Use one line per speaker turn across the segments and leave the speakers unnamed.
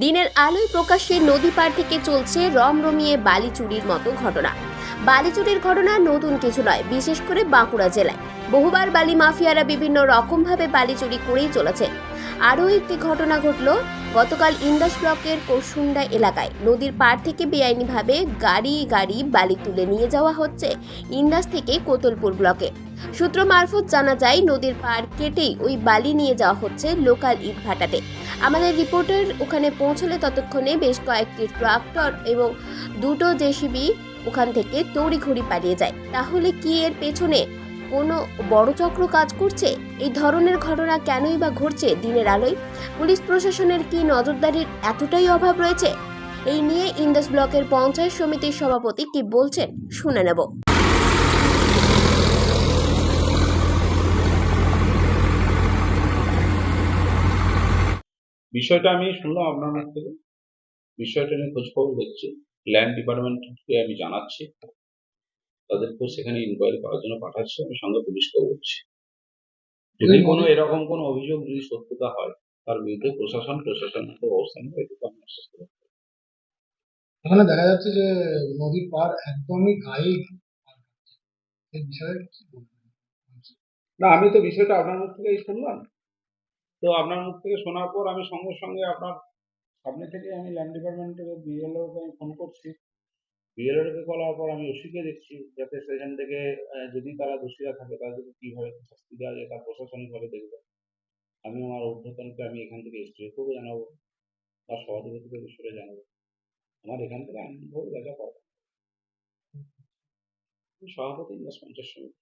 দিনের আলোয় প্রকাশ্যে নদী পার থেকে চলছে রমরমিয়ে বালি চুরির মতো ঘটনা। বালি চুরির ঘটনা নতুন কিছু নয়, বিশেষ করে বাঁকুড়া জেলায় বহুবার বালি মাফিয়ারা বিভিন্ন রকমভাবে বালি চুরি করেই চলেছে। আরও একটি ঘটনা ঘটল গতকাল ইন্দাস ব্লকের করসুন্ডা এলাকায়। নদীর পাড় থেকে বেআইনিভাবে গাড়ি গাড়ি বালি তুলে নিয়ে যাওয়া হচ্ছে ইন্দাস থেকে কোতলপুর ব্লকে। সূত্র মারফত জানা যায়, নদীর পাড় কেটেই ওই বালি নিয়ে যাওয়া হচ্ছে লোকাল ইটভাটাতে। আমাদের রিপোর্টার ওখানে পৌঁছলে ততক্ষণে বেশ কয়েকটি ট্রাক্টর এবং দুটো জেসিবি ওখান থেকে তড়িঘড়ি পালিয়ে যায়। তাহলে কি এর পেছনে কোনো বড় চক্র কাজ করছে? এই ধরনের ঘটনা কেনই বা ঘটছে দিনের আলোয়? পুলিশ প্রশাসনের কি নজরদারির এতটাই অভাব রয়েছে? এই নিয়ে ইন্দাস ব্লকের পঞ্চায়েত সমিতির সভাপতি কি বলছেন শুনে নেব।
বিষয়টা আমি শুনলাম আপনার মুখ থেকে। বিষয়টা নিয়ে খোঁজ খবর দেখছি, ল্যান্ড ডিপার্টমেন্টকে আমি জানাচ্ছি, তাদেরকেও সেখানে ইনকোয়ারি করার জন্য পাঠাচ্ছি। আমি সঙ্গে পুলিশকেও বলছি, যদি কোনো এরকম কোনো অভিযোগ যদি সত্যতা হয় তার বিরুদ্ধে প্রশাসন ব্যবস্থা নেবে, এটুকু আমি আশ্বাস করি।
এখানে দেখা যাচ্ছে যে নদীর পাড় একদমই গায়ে এই বিষয়ে কি বলবেন?
না, আমি তো বিষয়টা আপনার মুখ থেকেই শুনলাম। তো আপনার মুখ থেকে শোনার পর আমি সঙ্গে সঙ্গে আপনার সামনে থেকে আমি ল্যান্ড ডিপার্টমেন্টের বিএলওকে আমি ফোন করছি। বিএলওকে করার পর আমি ওসিকে দেখছি, যাতে সেখান থেকে যদি তারা দোষীরা থাকে তাদেরকে কিভাবে শাস্তি দেওয়া যায় তা প্রশাসনিকভাবে দেখবে। আমি আমার ঊর্ধ্বতনকে আমি এখান থেকে এসডিওকেও জানাবো, তার সভাধিপতিকে বিষয়টা জানাবো। আমার এখান থেকে আইনভাবে দেখা পাবো। সভাপতি ইন্দাস পঞ্চায়েত সমিতি।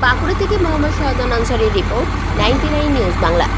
বাঁকুড়া থেকে মোহাম্মদ শাহজাহান আনসারীর রিপোর্ট, 99 নিউজ বাংলা।